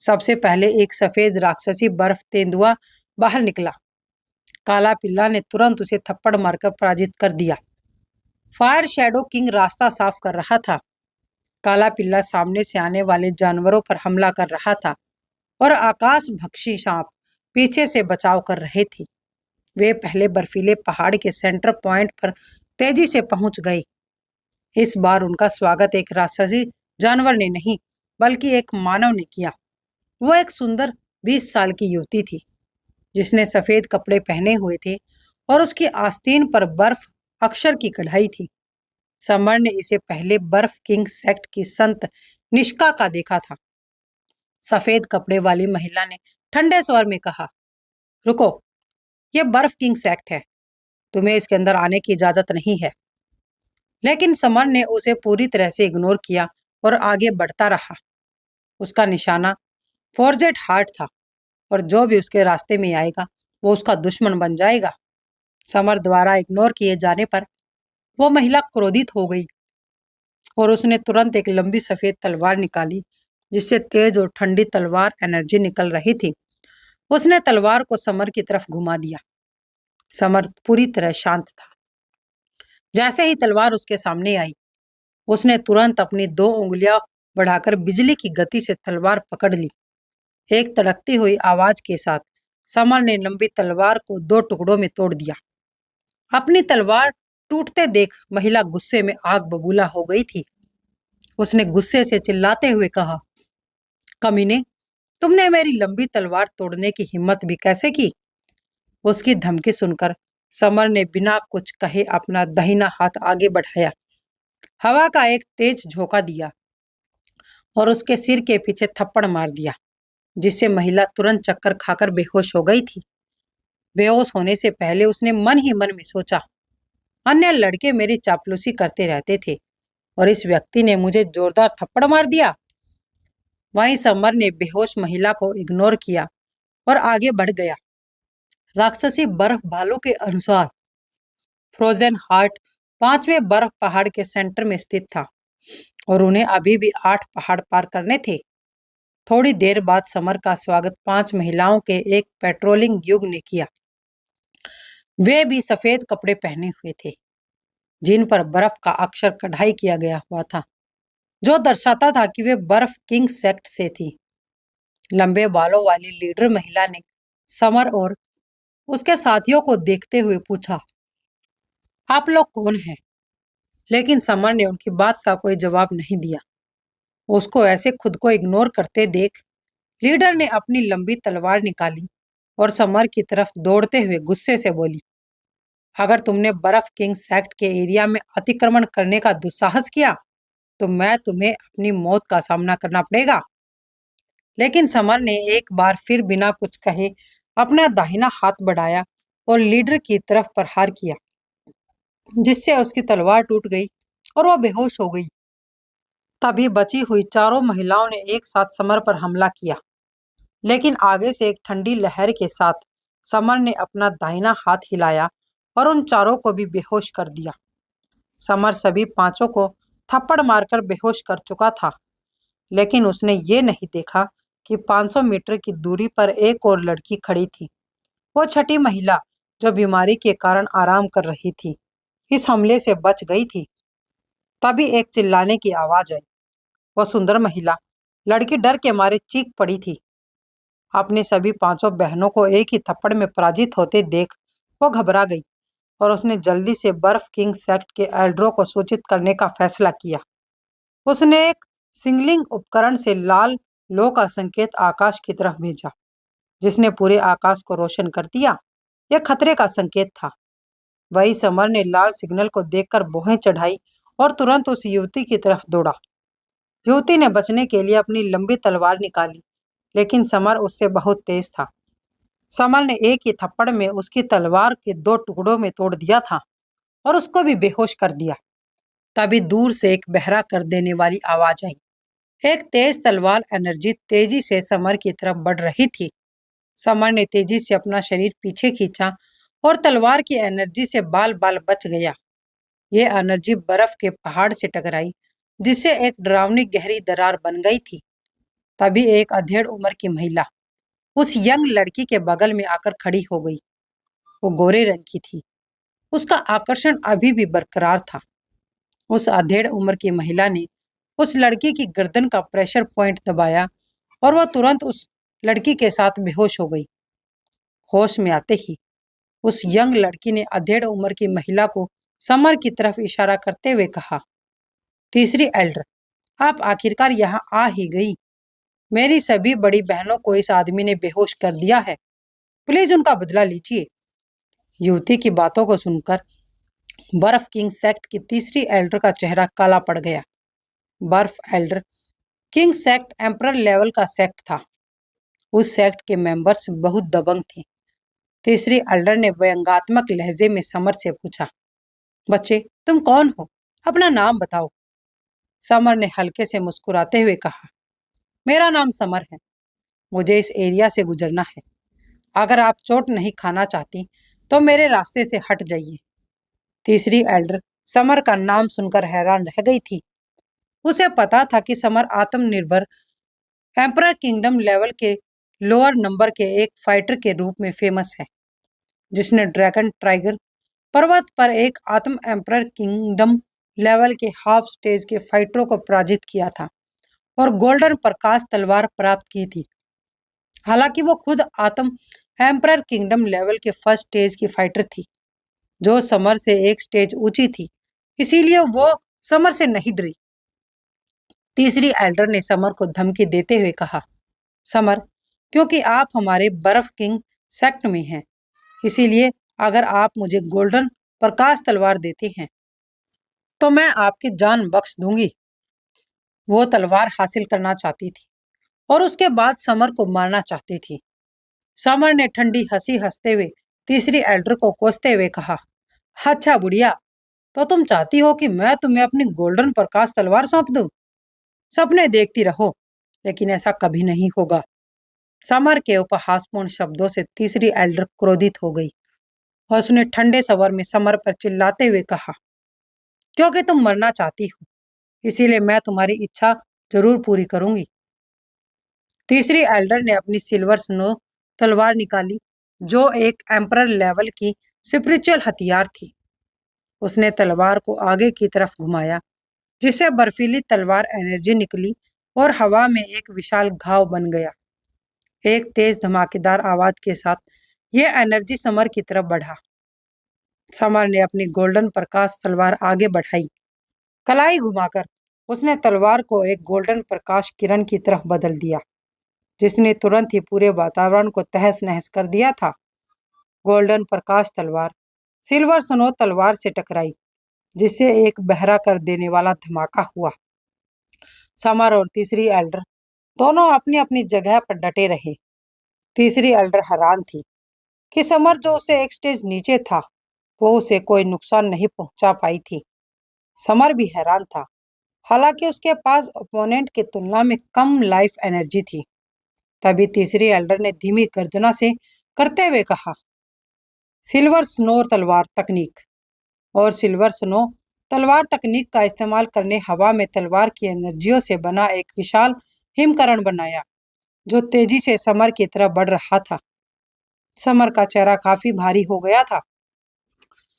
सबसे पहले एक सफेद राक्षसी बर्फ तेंदुआ बाहर निकला। काला पिल्ला ने तुरंत उसे थप्पड़ मारकर पराजित कर दिया। फायर शैडो किंग रास्ता साफ कर रहा था। काला पिल्ला सामने से आने वाले जानवरों पर हमला कर रहा था और आकाश भक्षी सांप पीछे से बचाव कर रहे थे। वे पहले बर्फीले पहाड़ के सेंटर पॉइंट पर तेजी से पहुंच गए। इस बार उनका स्वागत एक राक्षसी जानवर ने नहीं, बल्कि एक मानव ने किया। वो एक सुंदर 20 साल की युवती थी, जिसने सफेद कपड़े पहने हुए थे और उसकी आस्तीन पर बर्फ अक्षर की कढ़ाई थी। समर ने इसे पहले बर्फ किंग सेक्ट की संत निष्का का देखा था। सफेद कपड़े वाली महिला ने ठंडे स्वर में कहा, रुको, ये बर्फ किंग सेक्ट है, तुम्हें इसके अंदर आने की इजाजत नहीं है। लेकिन समर ने उसे पूरी तरह से इग्नोर किया और आगे बढ़ता रहा। उसका निशाना फॉर्जेट हार्ट था और जो भी उसके रास्ते में आएगा वो उसका दुश्मन बन जाएगा। समर द्वारा इग्नोर किए जाने पर वो महिला क्रोधित हो गई और उसने तुरंत एक लंबी सफेद तलवार निकाली, जिससे तेज और ठंडी तलवार एनर्जी निकल रही थी। उसने तलवार को समर की तरफ घुमा दिया। समर पूरी तरह शांत था। जैसे ही तलवार उसके सामने आई, उसने तुरंत अपनी 2 उंगलियां बढ़ाकर बिजली की गति से तलवार पकड़ ली। एक तड़कती हुई आवाज के साथ समर ने लंबी तलवार को 2 टुकड़ों में तोड़ दिया। अपनी तलवार टूटते देख महिला गुस्से में आग बबूला हो गई थी। उसने गुस्से से चिल्लाते हुए कहा, कमीने, तुमने मेरी लंबी तलवार तोड़ने की हिम्मत भी कैसे की? उसकी धमकी सुनकर समर ने बिना कुछ कहे अपना दाहिना हाथ आगे बढ़ाया, हवा का एक तेज झोंका दिया और उसके सिर के पीछे थप्पड़ मार दिया, जिससे महिला तुरंत चक्कर खाकर बेहोश हो गई थी। बेहोश होने से पहले उसने मन ही मन में सोचा, अन्य लड़के मेरी चापलूसी करते रहते थे और इस व्यक्ति ने मुझे जोरदार थप्पड़ मार दिया। वहीं समर ने बेहोश महिला को इग्नोर किया और आगे बढ़ गया। राक्षसी बर्फ भालू के अनुसार फ्रोजन हार्ट 5वें बर्फ पहाड़ के सेंटर में स्थित था और उन्हें अभी भी 8 पहाड़ पार करने थे। थोड़ी देर बाद समर का स्वागत 5 महिलाओं के एक पेट्रोलिंग युग ने किया। वे भी सफेद कपड़े पहने हुए थे, जिन पर बर्फ का अक्षर कढ़ाई किया गया हुआ था, जो दर्शाता था कि वे बर्फ किंग सेक्ट से थी। लंबे बालों वाली लीडर महिला ने समर और उसके साथियों को देखते हुए पूछा, आप लोग कौन हैं? लेकिन समर ने उनकी बात का कोई जवाब नहीं दिया। उसको ऐसे खुद को इग्नोर करते देख लीडर ने अपनी लंबी तलवार निकाली और समर की तरफ दौड़ते हुए गुस्से से बोली, अगर तुमने बर्फ किंग सेक्ट के एरिया में अतिक्रमण करने का दुस्साहस किया तो मैं तुम्हें अपनी मौत का सामना करना पड़ेगा। लेकिन समर ने एक बार फिर बिना कुछ कहे अपना दाहिना हाथ बढ़ाया और लीडर की तरफ प्रहार किया, जिससे उसकी तलवार टूट गई और वह बेहोश हो गई। तभी बची हुई चारों महिलाओं ने एक साथ समर पर हमला किया, लेकिन आगे से एक ठंडी लहर के साथ समर ने अपना दाहिना हाथ हिलाया और उन चारों को भी बेहोश कर दिया। समर सभी पांचों को थप्पड़ मारकर बेहोश कर चुका था, लेकिन उसने ये नहीं देखा कि 500 मीटर की दूरी पर एक और लड़की खड़ी थी। वो छठी महिला, जो बीमारी के कारण आराम कर रही थी, इस हमले से बच गई थी। तभी एक चिल्लाने की आवाज आई। वह सुंदर महिला, लड़की डर के मारे चीख पड़ी थी। अपने सभी पांचों बहनों को एक ही थप्पड़ में पराजित होते देख वो घबरा गई और उसने जल्दी से बर्फ किंग सेक्ट के एल्डरो को सूचित करने का फैसला किया। उसने एक सिंगलिंग उपकरण से लाल लो का संकेत आकाश की तरफ भेजा, जिसने पूरे आकाश को रोशन कर दिया। यह खतरे का संकेत था। वही समर ने लाल सिग्नल को देखकर भौहें चढ़ाई और तुरंत उस युवती की तरफ दौड़ा। युवती ने बचने के लिए अपनी लंबी तलवार निकाली, लेकिन समर उससे बहुत तेज था। समर ने एक ही थप्पड़ में उसकी तलवार के दो टुकड़ों में तोड़ दिया था और उसको भी बेहोश कर दिया। तभी दूर से एक बहरा कर देने वाली आवाज आई। एक तेज तलवार एनर्जी तेजी से समर की तरफ बढ़ रही थी। समर ने तेजी से अपना शरीर पीछे खींचा और तलवार की एनर्जी से बाल बाल बच गया। ये एनर्जी बर्फ के पहाड़ से टकराई, जिससे एक डरावनी गहरी दरार बन गई थी। तभी एक अधेड़ उम्र की महिला उस यंग लड़की के बगल में आकर खड़ी हो गई। वो गोरे रंग की थी। उसका आकर्षण अभी भी बरकरार था। उस अधेड़ उम्र की महिला ने उस लड़की की गर्दन का प्रेशर पॉइंट दबाया और वह तुरंत उस लड़की के साथ बेहोश हो गई। होश में आते ही उस यंग लड़की ने अधेड़ उम्र की महिला को समर की तरफ इशारा करते हुए कहा, तीसरी एल्डर, आप आखिरकार यहाँ आ ही गई। मेरी सभी बड़ी बहनों को इस आदमी ने बेहोश कर दिया है। प्लीज उनका बदला लीजिए। युवती की बातों को सुनकर बर्फ किंग सेक्ट की तीसरी एल्डर का चेहरा काला पड़ गया। बर्फ Elder king sect emperor level का सेक्ट था। उस सेक्ट के मेंबर्स बहुत दबंग थे। तीसरी एल्डर ने व्यंग्यात्मक लहजे में समर से पूछा, बच्चे, तुम कौन हो? अपना नाम बताओ। समर ने हल्के से मुस्कुराते हुए कहा, मेरा नाम समर है। मुझे इस एरिया से गुजरना है। अगर आप चोट नहीं खाना चाहती तो मेरे रास्ते से हट जाइए। तीसरी एल्डर समर का नाम सुनकर हैरान रह गई थी। उसे पता था कि समर आत्मनिर्भर एम्परर किंगडम लेवल के लोअर नंबर के एक फाइटर के रूप में फेमस है, जिसने ड्रैगन टाइगर पर्वत पर एक आत्म एम्परर किंगडम लेवल के हाफ स्टेज के फाइटरों को पराजित किया था और गोल्डन प्रकाश तलवार प्राप्त की थी। हालांकि वो खुद आत्म एम्परर किंगडम लेवल के फर्स्ट स्टेज की फाइटर थी, जो समर से एक स्टेज ऊंची थी, इसीलिए वो समर से नहीं डरी। तीसरी एल्डर ने समर को धमकी देते हुए कहा, समर, क्योंकि आप हमारे बर्फ किंग सेक्ट में हैं, इसीलिए अगर आप मुझे गोल्डन प्रकाश तलवार देते हैं तो मैं आपकी जान बख्श दूंगी। वो तलवार हासिल करना चाहती थी और उसके बाद समर को मारना चाहती थी। समर ने ठंडी हंसी हंसते हुए तीसरी एल्डर को कोसते हुए कहा, अच्छा बुढ़िया, तो तुम चाहती हो कि मैं तुम्हें अपनी गोल्डन प्रकाश तलवार सौंप दूं? सपने देखती रहो, लेकिन ऐसा कभी नहीं होगा। समर के उपहासपूर्ण शब्दों से तीसरी एल्डर क्रोधित हो गई और उसने ठंडे स्वर में समर पर चिल्लाते हुए कहा, क्योंकि तुम मरना चाहती हो, इसीलिए मैं तुम्हारी इच्छा जरूर पूरी करूंगी। तीसरी एल्डर ने अपनी सिल्वर स्नो तलवार निकाली, जो एक एम्परर लेवल की स्पिरिचुअल हथियार थी। उसने तलवार को आगे की तरफ घुमाया, जिससे बर्फीली तलवार एनर्जी निकली और हवा में एक विशाल घाव बन गया। एक तेज धमाकेदार आवाज के साथ यह एनर्जी समर की तरफ बढ़ा। समर ने अपनी गोल्डन प्रकाश तलवार आगे बढ़ाई। कलाई घुमाकर उसने तलवार को एक गोल्डन प्रकाश किरण की तरफ बदल दिया, जिसने तुरंत ही पूरे वातावरण को तहस नहस कर दिया था। गोल्डन प्रकाश तलवार सिल्वर स्नो तलवार से टकराई, जिससे एक बहरा कर देने वाला धमाका हुआ। समर और तीसरी एल्डर दोनों अपनी अपनी जगह पर डटे रहे। तीसरी एल्डर हैरान थी कि समर, जो उसे एक स्टेज नीचे था, वो उसे कोई नुकसान नहीं पहुंचा पाई थी। समर भी हैरान था, हालांकि उसके पास ओपोनेंट की तुलना में कम लाइफ एनर्जी थी। तभी तीसरी एल्डर ने धीमी गर्जना से करते हुए कहा, सिल्वर स्नो तलवार तकनीक। और सिल्वर स्नो तलवार तकनीक का इस्तेमाल करने हवा में तलवार की एनर्जियों से बना एक विशाल हिमकरण बनाया, जो तेजी से समर की तरफ बढ़ रहा था। समर का चेहरा काफी भारी हो गया था।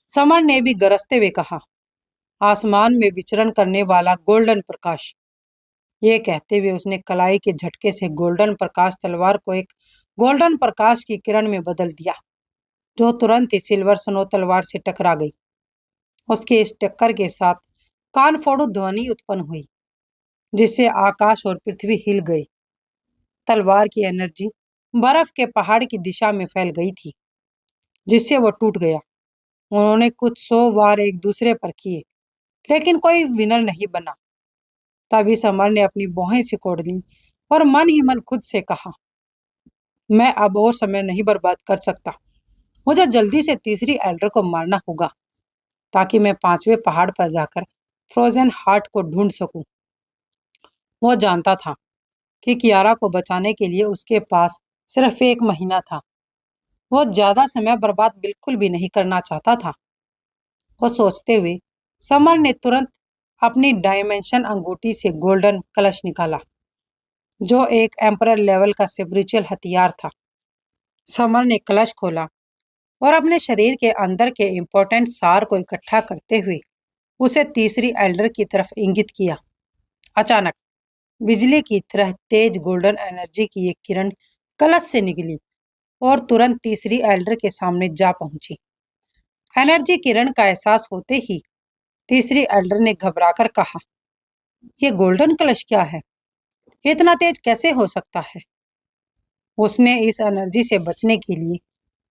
समर ने भी गरजते हुए कहा, आसमान में विचरण करने वाला गोल्डन प्रकाश। ये कहते हुए उसने कलाई के झटके से गोल्डन प्रकाश तलवार को एक गोल्डन प्रकाश की किरण में बदल दिया, जो तुरंत ही सिल्वर स्नो तलवार से टकरा गई। उसके इस टक्कर के साथ कान फोड़ू ध्वनि उत्पन्न हुई, जिससे आकाश और पृथ्वी हिल गई। तलवार की एनर्जी बर्फ के पहाड़ की दिशा में फैल गई थी। जिससे वो टूट गया। उन्होंने कुछ 100 वार एक दूसरे पर किए, लेकिन कोई विनर नहीं बना। तभी समर ने अपनी भौहें सिकोड़ ली और मन ही मन खुद से कहा, मैं अब और समय नहीं बर्बाद कर सकता। मुझे जल्दी से तीसरी एल्डर को मारना होगा, ताकि मैं 5वें पहाड़ पर जाकर फ्रोजन हार्ट को ढूंढ सकूं। वो जानता था कि कियारा को बचाने के लिए उसके पास सिर्फ 1 महीना था। वो ज्यादा समय बर्बाद बिल्कुल भी नहीं करना चाहता था। वो सोचते हुए समर ने तुरंत अपनी डायमेंशन अंगूठी से गोल्डन कलश निकाला, जो एक एम्परर लेवल का स्पिरिचुअल हथियार था। समर ने कलश खोला और अपने शरीर के अंदर के इम्पोर्टेंट सार को इकट्ठा करते हुए उसे तीसरी एल्डर की तरफ इंगित किया। अचानक बिजली की तरह तेज गोल्डन एनर्जी की एक किरण कलश से निकली और तुरंत तीसरी एल्डर के सामने जा पहुंची। एनर्जी किरण का एहसास होते ही तीसरी एल्डर ने घबराकर कहा, यह गोल्डन कलश क्या है? ये इतना तेज कैसे हो सकता है? उसने इस एनर्जी से बचने के लिए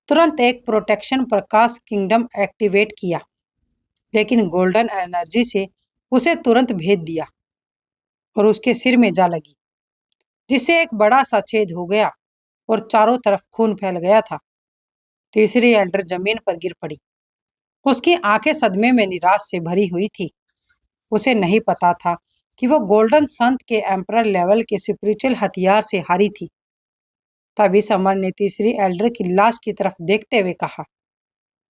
तुरंत एक प्रोटेक्शन प्रकाश किंगडम एक्टिवेट किया, लेकिन गोल्डन एनर्जी से उसे तुरंत भेद दिया और उसके सिर में जा लगी, जिससे एक बड़ा सा छेद हो गया और चारों तरफ खून फैल गया था। तीसरी एल्डर जमीन पर गिर पड़ी। उसकी आंखें सदमे में निराश से भरी हुई थी। उसे नहीं पता था कि वो गोल्डन संत के एम्परर लेवल के स्पिरिचुअल हथियार से हारी थी। तभी समर ने तीसरी एल्डर की लाश की तरफ देखते हुए कहा,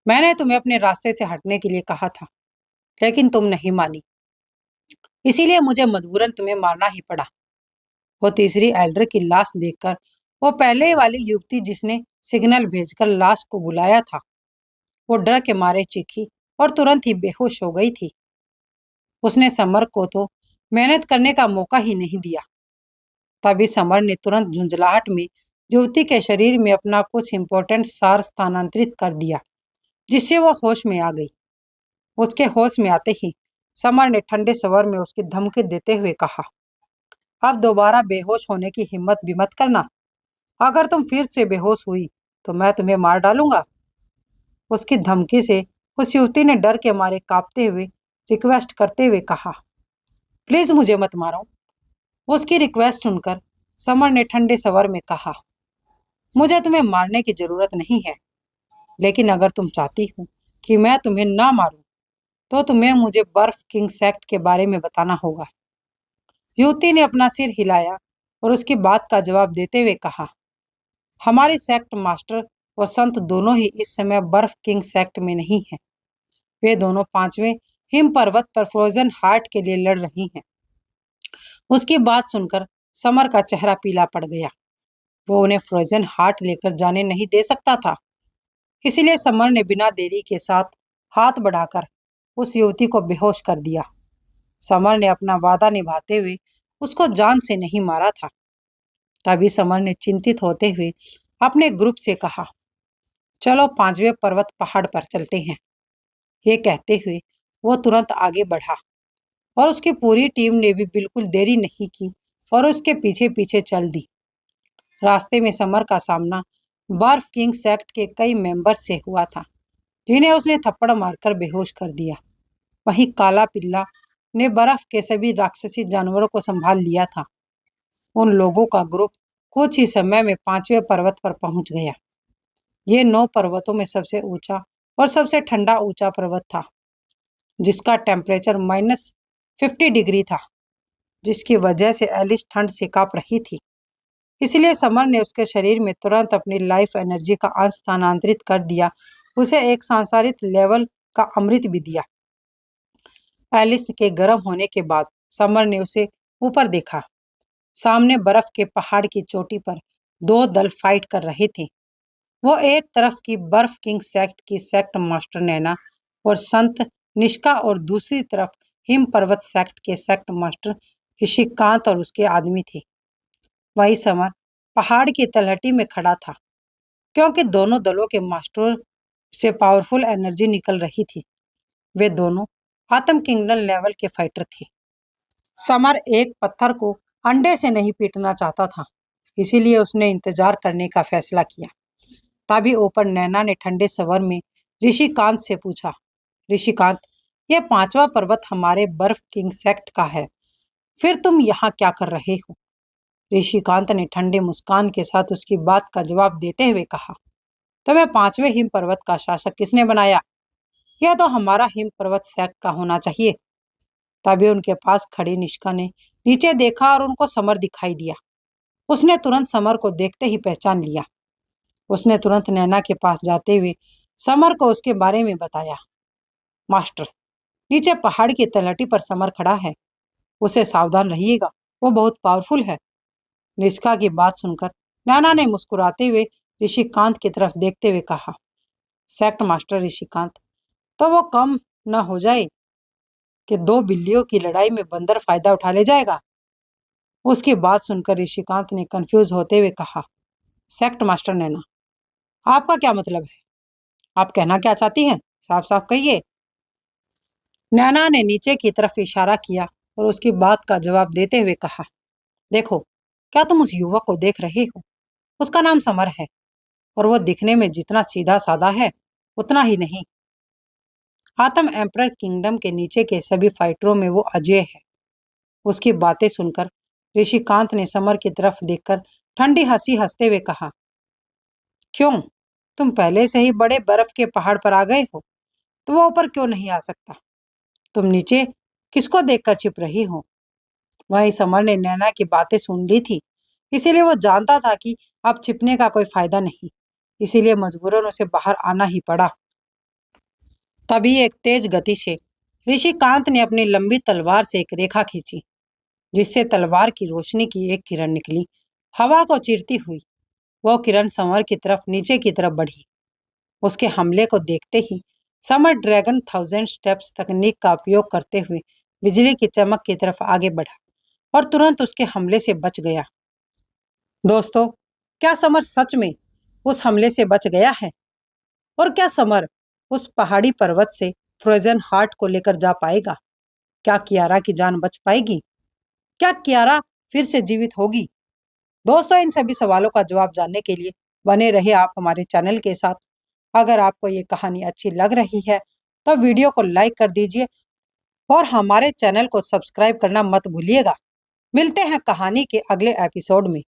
मैंने तुम्हें अपने रास्ते से हटने के लिए कहा था, लेकिन तुम नहीं मानी, इसीलिए मुझे मजबूरन तुम्हें मारना ही पड़ा। वो तीसरी एल्डर की लाश देखकर वो पहले वाली युवती जिसने सिग्नल भेजकर लाश को बुलाया था, वो डर के मारे चीखी और तुरंत ही बेहोश हो गई थी। उसने समर को तो मेहनत करने का मौका ही नहीं दिया। तभी समर ने तुरंत झुंझलाहट में युवती के शरीर में अपना कुछ इंपॉर्टेंट सार स्थानांतरित कर दिया, जिससे वो होश में आ गई। उसके होश में आते ही समर ने ठंडे स्वर में उसकी धमकी देते हुए कहा, अब दोबारा बेहोश होने की हिम्मत भी मत करना। अगर तुम फिर से बेहोश हुई तो मैं तुम्हें मार डालूंगा। उसकी धमकी से उस युवती ने डर के मारे कांपते हुए रिक्वेस्ट करते हुए कहा, प्लीज मुझे मत मारो। उसकी रिक्वेस्ट सुनकर समर ने ठंडे स्वर में कहा, मुझे तुम्हें मारने की जरूरत नहीं है, लेकिन अगर तुम चाहती हो कि मैं तुम्हें ना मारूं, तो तुम्हें मुझे बर्फ किंग सेक्ट के बारे में बताना होगा। युवती ने अपना सिर हिलाया और उसकी बात का जवाब देते हुए कहा, हमारे सेक्ट मास्टर और संत दोनों ही इस समय बर्फ किंग सेक्ट में नहीं हैं। वे दोनों 5वें हिम पर्वत पर फ्रोजन हार्ट के लिए लड़ रही हैं। उसकी बात सुनकर समर का चेहरा पीला पड़ गया। वो उन्हें फ्रोजन हार्ट लेकर जाने नहीं दे सकता था। इसीलिए समर ने बिना देरी के साथ हाथ बढ़ाकर उस युवती को बेहोश कर दिया। समर ने अपना वादा निभाते हुए उसको जान से नहीं मारा था। तभी समर ने चिंतित होते हुए अपने ग्रुप से कहा, चलो 5वें पर्वत पहाड़ पर चलते हैं। ये कहते हुए वो तुरंत आगे बढ़ा और उसकी पूरी टीम ने भी बिल्कुल देरी नहीं की और उसके पीछे पीछे चल दी। रास्ते में समर का सामना बर्फ किंग सेक्ट के कई मेंबर्स से हुआ था, जिन्हें उसने थप्पड़ मारकर बेहोश कर दिया। वहीं काला पिल्ला ने बर्फ के सभी राक्षसी जानवरों को संभाल लिया था। उन लोगों का ग्रुप कुछ ही समय में 5वें पर्वत पर पहुंच गया। ये 9 पर्वतों में सबसे ऊंचा और सबसे ठंडा ऊंचा पर्वत था, जिसका टेम्परेचर -50 डिग्री था, जिसकी वजह से एलिस ठंड से कांप रही थी। इसलिए समर ने उसके शरीर में तुरंत अपनी लाइफ एनर्जी का अंश स्थानांतरित कर दिया। उसे एक सांसारिक लेवल का अमृत भी दिया। एलिस के गर्म होने के बाद समर ने उसे ऊपर देखा। सामने बर्फ के पहाड़ की चोटी पर 2 दल फाइट कर रहे थे। वो एक तरफ की बर्फ किंग सेक्ट की सेक्ट मास्टर नैना और संत निष्का और दूसरी तरफ हिम पर्वत सेक्ट के सेक्ट मास्टर ऋषिकांत और उसके आदमी थे। वही समर पहाड़ की तलहटी में खड़ा था, क्योंकि दोनों दलों के मास्टरों से पावरफुल एनर्जी निकल रही थी। वे दोनों आत्म किंगडम लेवल के फाइटर थे। समर एक पत्थर को अंडे से नहीं पीटना चाहता था, इसीलिए उसने इंतजार करने का फैसला किया। तभी ऊपर नैना ने ठंडे स्वर में ऋषिकांत से पूछा, ऋषिकांत, यह पांचवा पर्वत हमारे बर्फ किंग सेक्ट का है, फिर तुम यहाँ क्या कर रहे हो? ऋषिकांत ने ठंडे मुस्कान के साथ उसकी बात का जवाब देते हुए कहा, तुम्हें पांचवें हिम पर्वत का शासक किसने बनाया? यह तो हमारा हिम पर्वत सेक्ट का होना चाहिए। तभी उनके पास खड़ी निष्का ने नीचे देखा और उनको समर दिखाई दिया। उसने तुरंत समर को देखते ही पहचान लिया। उसने तुरंत नैना के पास जाते हुए समर को उसके बारे में बताया। मास्टर, नीचे पहाड़ की तलहटी पर समर खड़ा है, उसे सावधान रहिएगा, वो बहुत पावरफुल है। निष्का की बात सुनकर नैना ने मुस्कुराते हुए ऋषिकांत की तरफ देखते हुए कहा, सेक्ट मास्टर ऋषिकांत, तो वो कम न हो जाए कि दो बिल्लियों की लड़ाई में बंदर फायदा उठा ले जाएगा। उसकी बात सुनकर ऋषिकांत ने कंफ्यूज होते हुए कहा, सेक्ट मास्टर नैना, आपका क्या मतलब है? आप कहना क्या चाहती हैं? साफ साफ कहिए। नैना ने नीचे की तरफ इशारा किया और उसकी बात का जवाब देते हुए कहा, देखो, क्या तुम उस युवक को देख रहे हो? उसका नाम समर है और वो दिखने में जितना सीधा साधा है उतना ही नहीं, आतम एम्परर किंगडम के नीचे के सभी फाइटरों में वो अजय है। उसकी बातें सुनकर ऋषिकांत ने समर की तरफ देखकर ठंडी हंसी हंसते हुए कहा, क्यों, तुम पहले से ही बड़े बर्फ के पहाड़ पर आ गए हो, तो वो ऊपर क्यों नहीं आ सकता? तुम नीचे किसको देखकर छिप रही हो? वहीं समर ने नैना की बातें सुन ली थी, इसीलिए वो जानता था कि अब छिपने का कोई फायदा नहीं, इसीलिए मजबूरन उसे बाहर आना ही पड़ा। तभी एक तेज गति से ऋषिकांत ने अपनी लंबी तलवार से एक रेखा खींची, जिससे तलवार की रोशनी की एक किरण निकली, हवा को चीरती हुई। वो किरण समर की तरफ नीचे की तरफ बढ़ी। उसके हमले को देखते ही समर ड्रैगन 1000 स्टेप्स तकनीक का उपयोग करते हुए बिजली की चमक की तरफ आगे बढ़ा और तुरंत उसके हमले से बच गया। दोस्तों, क्या समर सच में उस हमले से बच गया है? और क्या समर उस पहाड़ी पर्वत से फ्रोजन हार्ट को लेकर जा पाएगा? क्या कियारा की जान बच पाएगी? क्या कियारा फिर से जीवित होगी? दोस्तों, इन सभी सवालों का जवाब जानने के लिए बने रहे आप हमारे चैनल के साथ। अगर आपको ये कहानी अच्छी लग रही है तो वीडियो को लाइक कर दीजिए और हमारे चैनल को सब्सक्राइब करना मत भूलिएगा। मिलते हैं कहानी के अगले एपिसोड में।